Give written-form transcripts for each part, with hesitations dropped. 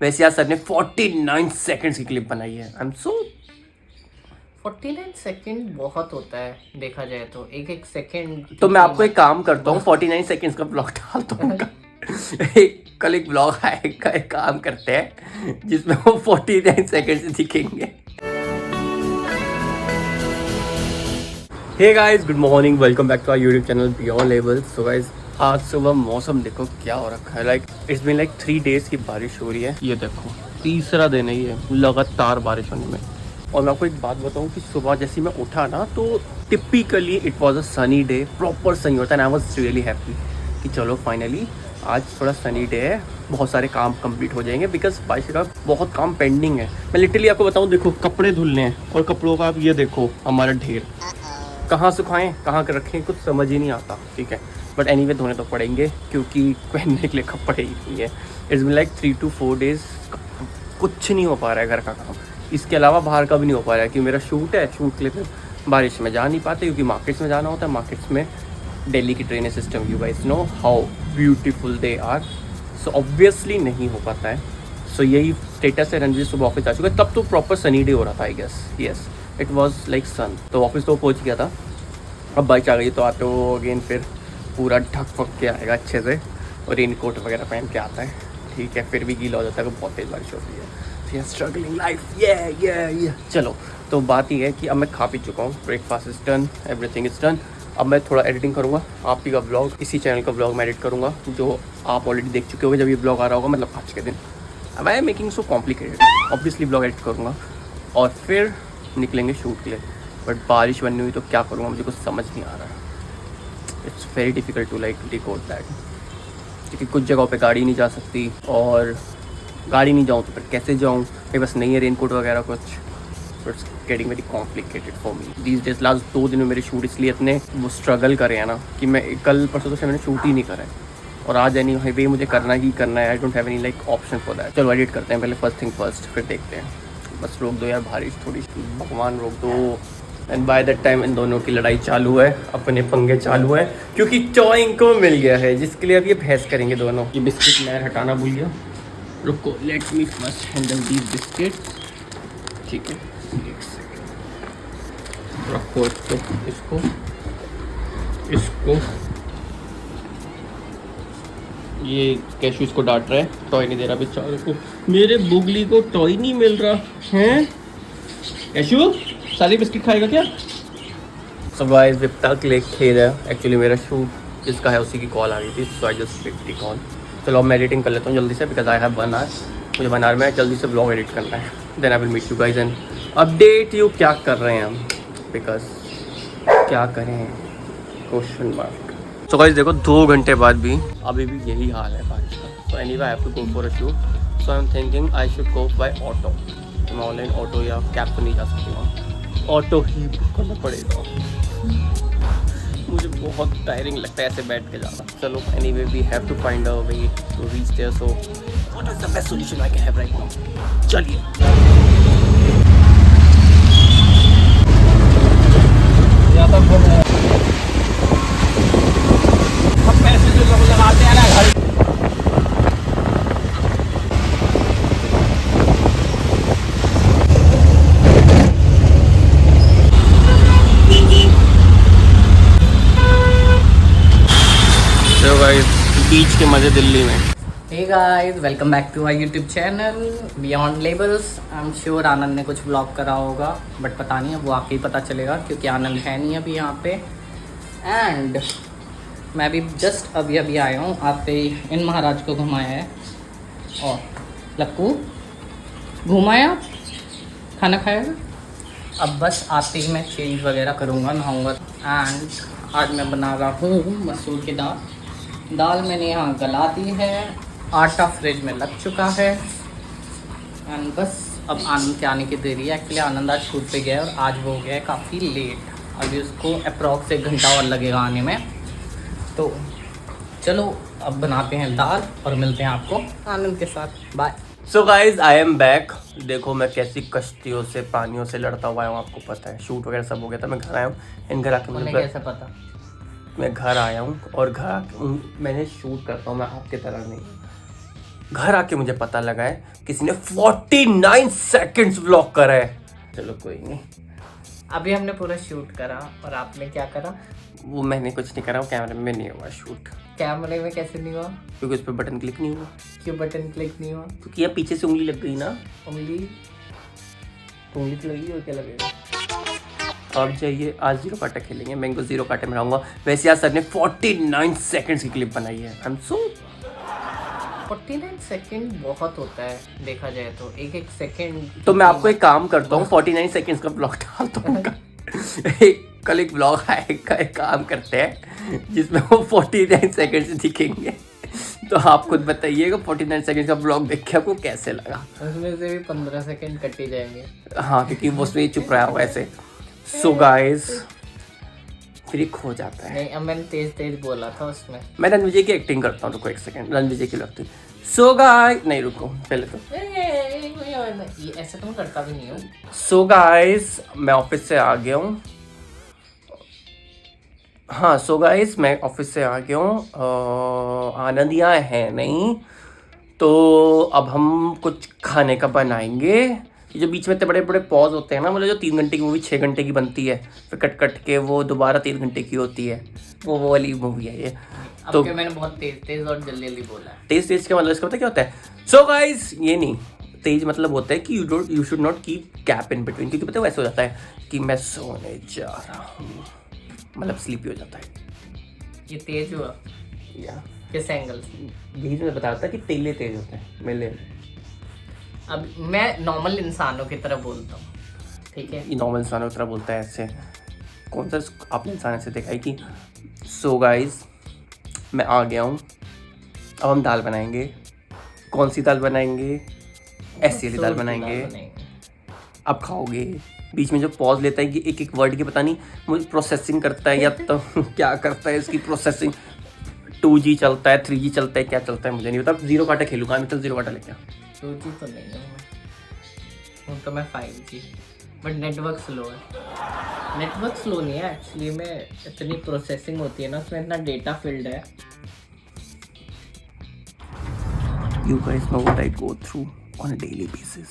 वैसे आज सर ने 49 सेकंड्स की क्लिप बनाई है। आई एम सो 49 सेकंड बहुत होता है देखा जाए तो, एक एक सेकंड। तो मैं आपको एक काम करता हूँ, 49 सेकंड्स का ब्लॉग डालता हूँ। कल एक ब्लॉग आएगा, एक काम करते हैं जिसमें वो 49 सेकंड्स दिखेंगे। Hey guys, good morning, welcome back to our YouTube channel Beyond Levels. So guys, आज सुबह मौसम देखो क्या हो रखा है। इट्स बीन 3 डेज की बारिश हो रही है। ये देखो तीसरा दिन है ये लगातार बारिश होने में। और मैं आपको एक बात बताऊं कि सुबह जैसे मैं उठा ना तो typically it was a sunny day, proper Sunny होता है। And I was really happy कि चलो फाइनली आज थोड़ा सनी डे है, बहुत सारे काम कंप्लीट हो जाएंगे बिकॉज बारिश का बहुत काम पेंडिंग है। मैं लिटरली आपको बताऊं, देखो कपड़े धुलने हैं और कपड़ों का आप ये देखो हमारा ढेर, कहाँ सुखाएं कहाँ कर रखें कुछ समझ ही नहीं आता। ठीक है, बट एनीवे धोने तो पड़ेंगे क्योंकि पहनने के लिए कपड़े ही नहीं है। इट्स बीन 3 to 4 डेज कुछ नहीं हो पा रहा है घर का काम, इसके अलावा बाहर का भी नहीं हो पा रहा है। कि मेरा शूट है, शूट के लिए फिर बारिश में जा नहीं पाते क्योंकि मार्केट्स में जाना होता है। मार्केट्स में दिल्ली की train system, you guys know how beautiful they are, so obviously नहीं हो पाता है। सो यही स्टेटस है। रणजीत सुबह ऑफिस आ चुका है, तब तो प्रॉपर सनी डे हो रहा था I guess. Yes, it was like sun. तो ऑफिस तो पहुंच गया था, अब बाइक आ गई तो आते हो अगेन फिर पूरा ढक फक के आएगा अच्छे से और रेन कोट वगैरह पहन के आता है। ठीक है, फिर भी गीला हो जाता है, बहुत तेज़ बारिश होती है। स्ट्रगलिंग लाइफ, ये चलो। तो बात ये है कि अब मैं खा पी चुका हूँ, breakfast is done, everything is done. अब मैं थोड़ा एडिटिंग करूँगा, आप ही का ब्लॉग, इसी चैनल का ब्लॉग मैं एडिट करूँगा जो आप ऑलरेडी देख चुके होगे जब ये ब्लॉग आ रहा होगा, मतलब आज के दिन। अब I am making so complicated, obviously blog edit करूँगा और फिर निकलेंगे शूट के लिए। बट बारिश बननी हुई तो क्या करूँगा, मुझे कुछ समझ नहीं आ रहा। It's very difficult to decode that, क्योंकि कुछ जगहों पे गाड़ी नहीं जा सकती और गाड़ी नहीं जाऊँ तो फिर कैसे जाऊँ, मेरे पास नहीं है रेनकोट वगैरह कुछ। It's getting very complicated for me these days. Last 2 दिन में मेरे शूट इसलिए इतने वो स्ट्रगल करे हैं ना कि मैं कल परसों तो मैंने शूट ही नहीं करा है और आज एनी वे मुझे करना ही करना है। I don't have any option for that. चलो एडिट करते हैं पहले, फर्स्ट थिंग फर्स्ट, फिर देखते हैं। बस रोक दो यार बारिश थोड़ी, भगवान रोक दो। And by that time in दोनों की लड़ाई चालू है, अपने पंगे चालू है क्योंकि टॉइंग को मिल गया है जिसके लिए अब ये बहस करेंगे दोनों। ये बिस्किट मैं हटाना भूल गया, रुको, let me first handle these biscuit. ठीक है, एक सेकेंड रखो इसको ये कैशू इसको डांट रहा है, टॉय नहीं दे रहा बेचारे को। मेरे बुगली को टॉय नहीं मिल रहा है। कैशू सारी बिस्किट खाएगा क्या? सो गाइस, विप्ता के लिए खेल है। एक्चुअली मेरा शूट जिसका है उसी की कॉल आ गई थी, so I just pick the call. चलो अब मैं एडिटिंग कर लेता हूँ जल्दी से बिकॉज आई हैव 1 hour। मुझे 1 hour में जल्दी से ब्लॉग एडिट करना है, then I will meet you guys and update you क्या कर रहे हैं हम, बिकॉज क्या करें क्वेश्चन मार्क। सो गाइस देखो 2 घंटे बाद भी अभी भी यही हाल है बारिश का। So anyway I have to go for a shoot, so I am thinking I should go by auto. मैं ऑनलाइन ऑटो या कैब तो नहीं जा सकती हूँ, ऑटो ही बुक करना पड़ेगा। मुझे बहुत टायरिंग लगता है ऐसे बैठ के जाना। चलो anyway we have to find a way to reach there, so what is the best solution I can have right now. चलिए पैसे जो लोग लगाते हैं ना घर। बीच के मजे दिल्ली में। Hey guys, welcome back to our YouTube channel Beyond Labels. I am sure Anand ने कुछ ब्लॉग करा होगा, बट पता नहीं, अब वो आके ही पता चलेगा क्योंकि आनंद है नहीं अभी यहाँ पे। एंड मैं भी जस्ट अभी आया हूँ, आते ही इन महाराज को घुमाया है और लक्कू घुमाया, खाना खाएगा। अब बस आते ही मैं चेंज वगैरह करूँगा, नहाऊँगा। एंड आज मैं बना रहा हूँ मसूर की दाल मैंने यहाँ गला दी है, आटा फ्रिज में लग चुका है। एंड बस अब आनंद के आने की देरी है। एक्चुअली आनंद आज शूट पे गया है और आज वो हो गया है काफ़ी लेट, अभी उसको अप्रॉक्स 1 घंटा और लगेगा आने में। तो चलो अब बनाते हैं दाल और मिलते हैं आपको आनंद के साथ। Bye. So guys I am back. देखो मैं कैसी कश्तियों से पानियों से लड़ता हुआ हूँ, आपको पता है। शूट वगैरह सब हो गया था, मैं घर आया हूँ। इन घर आके मुझे कैसे पता? मैं घर आया हूँ और घर आके मैंने शूट करता हूँ, मैं आपकी तरह नहीं। घर आके मुझे पता लगा है किसी ने 49 सेकंड्स व्लॉग करा है। चलो कोई नहीं, अभी हमने पूरा शूट करा और आपने क्या करा? वो मैंने कुछ नहीं करा, वो कैमरे में नहीं हुआ शूट। कैमरे में कैसे नहीं हुआ? क्योंकि उस पर बटन क्लिक नहीं हुआ। क्यों बटन क्लिक नहीं हुआ? क्योंकि यार पीछे से उंगली लग गई ना। उंगली तो उंगली तो लगी और क्या लगेगा। अब जाइए, आज जीरो काटा खेलेंगे, मैंगो जीरो काटे में रहूंगा। वैसे आज सर ने 49 सेकंड्स की क्लिप बनाई है। आई एम सो 49 सेकंड बहुत होता है देखा जाए तो, एक एक सेकंड। तो मैं आपको एक काम करता हूँ, 49 सेकंड्स का ब्लॉग डालता हूँ। कल एक ब्लॉग आएगा, एक काम करते हैं जिसमें वो 49 सेकंड्स दिखेंगे। तो आप खुद बताइएगा 49 सेकंड का ब्लॉग देख के आपको कैसे लगा। उसमें से भी 15 सेकंड कटे जाएंगे। हाँ, क्योंकि वो उसमें चुप रहा होगा ऐसे। सो गाइस, फिर खो जाता है। नहीं, अब मैंने तेज तेज बोला था उसमें। मैं रणविजय की एक्टिंग करता हूँ, रुको एक सेकंड, रणविजय की लगती। सो गाइस, नहीं रुको पहले तो। ये ऐसे तो मैं करता भी नहीं हूँ। सो गाइस, मैं ऑफिस से आ गया हूँ। हाँ, सो गाइस मैं ऑफिस से आ गया हूँ। आनंद यहाँ है नहीं, तो अब हम कुछ खाने का बनाएंगे। ये जो बीच में इतने बड़े बड़े पॉज होते हैं ना, मतलब जो 3 घंटे की मूवी 6 घंटे की बनती है, फिर कट कट के वो दोबारा 3 घंटे की होती है, वो वाली मूवी है ये। तो मैंने बहुत तेज तेज और जल्दी जल्दी बोला है। तेज तेज का मतलब इसका पता क्या होता है? सो गाइस, ये नहीं, तेज मतलब होता है कि you should not keep gap in between, क्योंकि पता है वैसे हो जाता है कि मैं सोने जा रहा हूँ, मतलब स्लीपी हो जाता है। ये तेज हुआ या किस एंगल? बीच में बता था कि तेले तेज होते हैं मेले। अब मैं नॉर्मल इंसानों की तरह बोलता हूँ, ठीक है? ये नॉर्मल इंसानों की तरह बोलता है ऐसे। कौन सा आपने इंसान ऐसे देखा है कि सो गाइस मैं आ गया हूँ, अब हम दाल बनाएंगे। कौन सी दाल बनाएंगे? ऐसी वाली दाल बनाएंगे। अब खाओगे। बीच में जो पॉज लेता है कि एक एक वर्ड की पता नहीं मुझे प्रोसेसिंग करता है या तो क्या करता है इसकी प्रोसेसिंग। 2G चलता है, 3G चलता है, क्या चलता है मुझे नहीं पता। जीरो काटा खेलूंगा मैं, तो जीरो काटा लेके 2G तो नहीं है वो तो मैं 5G, बट नेटवर्क स्लो है। नेटवर्क स्लो नहीं है एक्चुअली, में इतनी प्रोसेसिंग होती है ना, उसमें इतना डेटा फील्ड है। You guys know what I go through on a daily basis.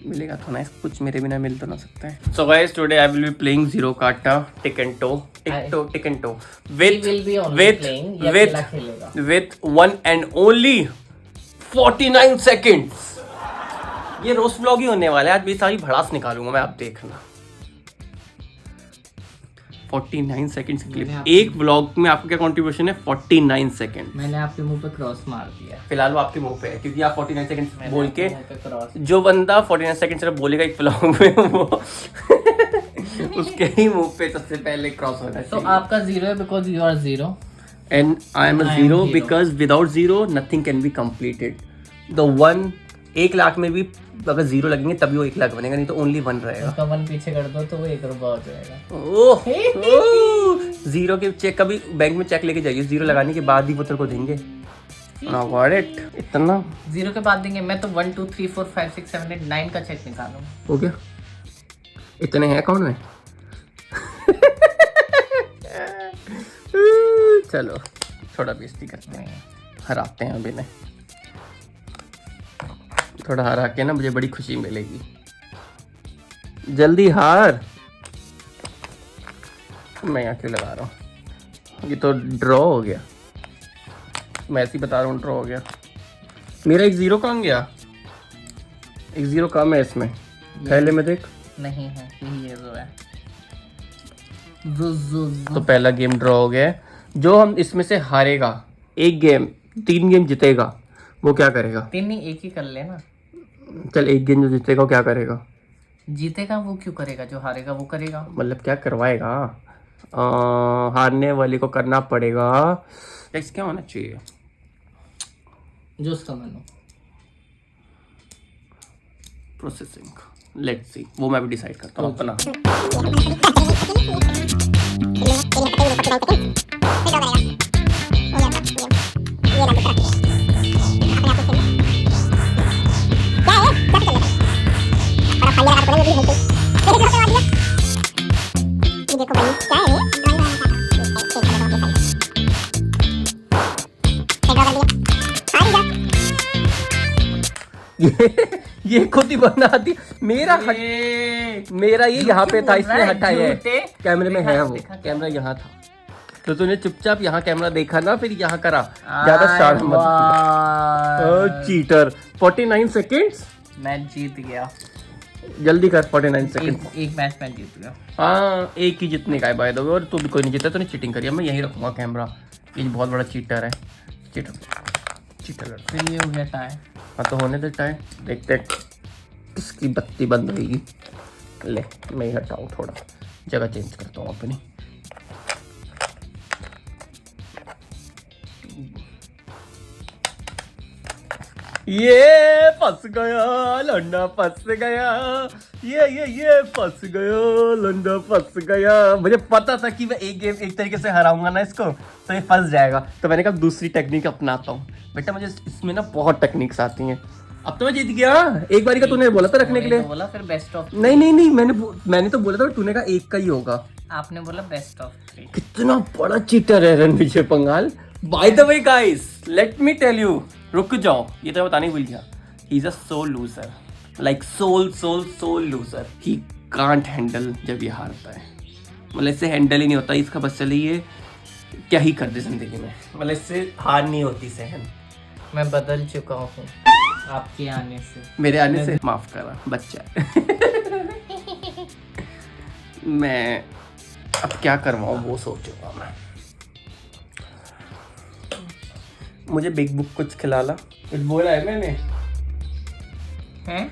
मिलेगा तो ना, कुछ मेरे बिना मिल तो ना सकता है। So guys, today I will be playing Zero Kata Tikento with one and only 49 seconds. ये रोस्ट व्लॉग ही होने वाला है आज, भी सारी भड़ास निकालूंगा मैं, आप देखना। 49 सेकंड्स की क्लिप एक व्लॉग में, आपका क्या कंट्रीब्यूशन है? 49 सेकंड। मैंने आपके मुंह पे क्रॉस मार दिया। फिलहाल वो आपके मुंह पे है, क्योंकि आप 49 सेकंड बोल के, जो बंदा 49 सेकंड सिर्फ बोलेगा एक व्लॉग में, वो उसके ही मुंह पे सबसे पहले क्रॉस होना चाहिए। तो आपका 0 है because you are 0 and I am a 0 because without 0 nothing can be completed. The 1 1 lakh में भी अगर 0 लगेंगे तभी वो 1 लाख बनेगा, नहीं तो ओनली 1 रहेगा। तो 1 पीछे कर दो तो वो 1 रुपया हो जाएगा। ओह 0 के चेक कभी बैंक में चेक लेके जाइए, 0 लगाने के बाद ही वो तेरे को देंगे। Got it. इतना 0 के बाद देंगे। मैं तो 1 2 3 4 5 6 7 8 9 का चेक निकालूंगा। हो गया, इतने हैं अकाउंट में। चलो थोड़ा बेइज्जती करते हैं, हराते हैं अभी। नहीं, थोड़ा हरा के ना मुझे बड़ी खुशी मिलेगी। जल्दी हार। मैं यहाँ क्यों लगा रहा हूँ? ये तो ड्रॉ हो गया, मैं ऐसे ही बता रहा हूँ ड्रॉ हो गया। मेरा एक 0 कहाँ गया? एक 0 कम है इसमें, पहले में देख। नहीं है, ये जो है तो पहला गेम ड्रॉ हो गया है। जो हम इसमें से हारेगा, एक गेम 3 गेम जीतेगा, वो क्या करेगा? 3 नहीं, 1 ही कर लेना। चल, एक गेम जो जीतेगा वो क्या करेगा? जीतेगा वो क्यों करेगा? जो हारेगा वो करेगा। मतलब क्या करवाएगा? हारने वाले को करना पड़ेगा। टेक्स्ट क्या होना चाहिए? जो उसका मन हो। प्रोसेसिंग, लेट्स सी, वो मैं भी डिसाइड करता हूँ अपना। ये खुद ही बना दी। मेरा ये यहाँ पे था, इसने हटाया है। कैमरे में है वो, कैमरा यहाँ था तो तूने चुपचाप यहाँ कैमरा देखा ना, फिर यहाँ करा। ज्यादा शार्प मत। चीटर। 49 सेकेंड्स मैं जीत गया। जल्दी कर। 49 सेकेंड। एक मैच में जीत गया। हाँ, एक ही जीतने का है बाय द वे, और तू भी कोई नहीं जीता, तूने चीटिंग करी है। मैं यहीं रखूंगा कैमरा। ये बहुत बड़ा चीटर है। चीटर फिर ये हो गया टाइम। हाँ तो होने दे टाइम, देखते किसकी बत्ती बंद होगी। ले मैं ही हटाऊँ, थोड़ा जगह चेंज करता हूँ अपनी। ये फंस गया लंडा, फंस गया। ये फंस गया लंडा, फंस गया। मुझे पता था कि मैं एक गेम एक तरीके से हराऊंगा ना इसको, तो ये फंस जाएगा। तो मैंने कहा दूसरी टेक्निक अपनाता हूँ। बेटा मुझे इसमें ना बहुत टेक्निक्स आती हैं। अब तो मैं जीत गया। एक बारी का तूने बोला था रखने के लिए। बोला फिर बेस्ट ऑफ। नहीं, मैंने तो बोला था, तूने कहा एक का ही होगा। आपने बोला बेस्ट ऑफ 3। कितना बड़ा चीटर है Ranvijay Pangal. By the way guys, let me tell you, रुक जाओ, ये तो बताने भूल गया। He is a sole loser, like sole loser. He can't handle जब ये हारता है। मतलब इससे हैंडल ही नहीं होता इसका, बस चलिए क्या ही कर दे जिंदगी में। मतलब इससे हार नहीं होती सहन। मैं बदल चुका हूँ आपके आने से। मेरे आने से माफ करा बच्चा। मैं अब क्या करवाऊँ वो सोचूंगा मैं। मुझे बिग बुक कुछ खिला ला, कुछ बोला है मैंने? हैं?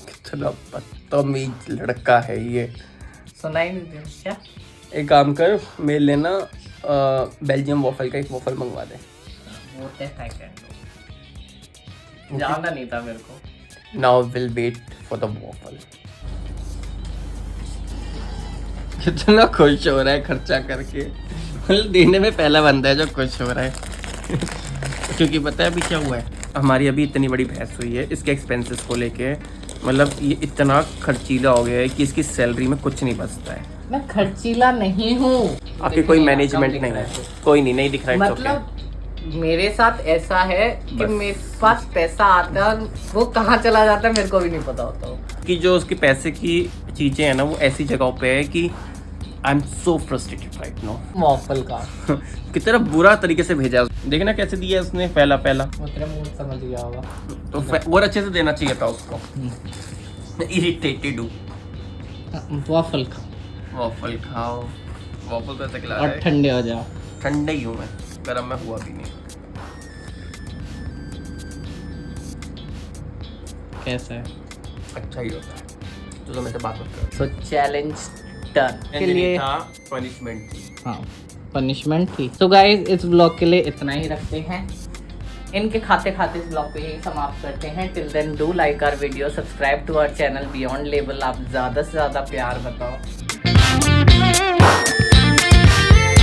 कितना बदतमीज लड़का है ये। सुनाई नहीं दे क्या? एक काम कर, मेरे लेना बेल्जियम वॉफल का एक वॉफल मंगवा दे। वो जानना नहीं था मेरे को। Now will wait for the waffle. कितना खुश हो रहा है खर्चा करके। मतलब देने में पहला बंदा है जो खुश हो रहा है। क्योंकि पता है अभी क्या हुआ है, हमारी अभी इतनी बड़ी बहस हुई है इसके एक्सपेंसेस को लेके। मतलब ये इतना खर्चीला हो गया है कि इसकी सैलरी में कुछ नहीं बचता है। मैं खर्चीला नहीं हूँ। आपकी कोई मैनेजमेंट नहीं है? कोई नहीं दिख रहा है। मतलब मेरे साथ ऐसा है कि मेरे पास पैसा आता है, वो कहाँ चला जाता है मेरे को भी नहीं पता होता। कि जो उसके पैसे की चीजें हैं ना, वो ऐसी जगहों पे है कि I am so frustrated right now. Waffle का कितना बुरा तरीके से भेजा। देखना कैसे दिया उसने, पहला वो तेरा मूड समझ गया होगा। तो और अच्छे से देना चाहिए था उसको। इरिटेटेड हूँ। वॉफल खा, वॉफल खाओ। वॉफल तो ऐसे खिला और ठंडे हो जाओ। ठंडे ही हूँ मैं, गर्म में हुआ भी नहीं। कैसा है? अच्छा ही होता है। तो मैं से बात कर। तो चैलेंज डन के लिए पनिशमेंट थी। हाँ पनिशमेंट थी। तो गाइस इस ब्लॉग के लिए इतना ही रखते हैं। इनके खाते खाते इस ब्लॉग पे यही समाप्त करते हैं। Till then do like our video, subscribe to our channel Beyond Level. आप ज़्यादा से ज़्यादा प्यार बताओ।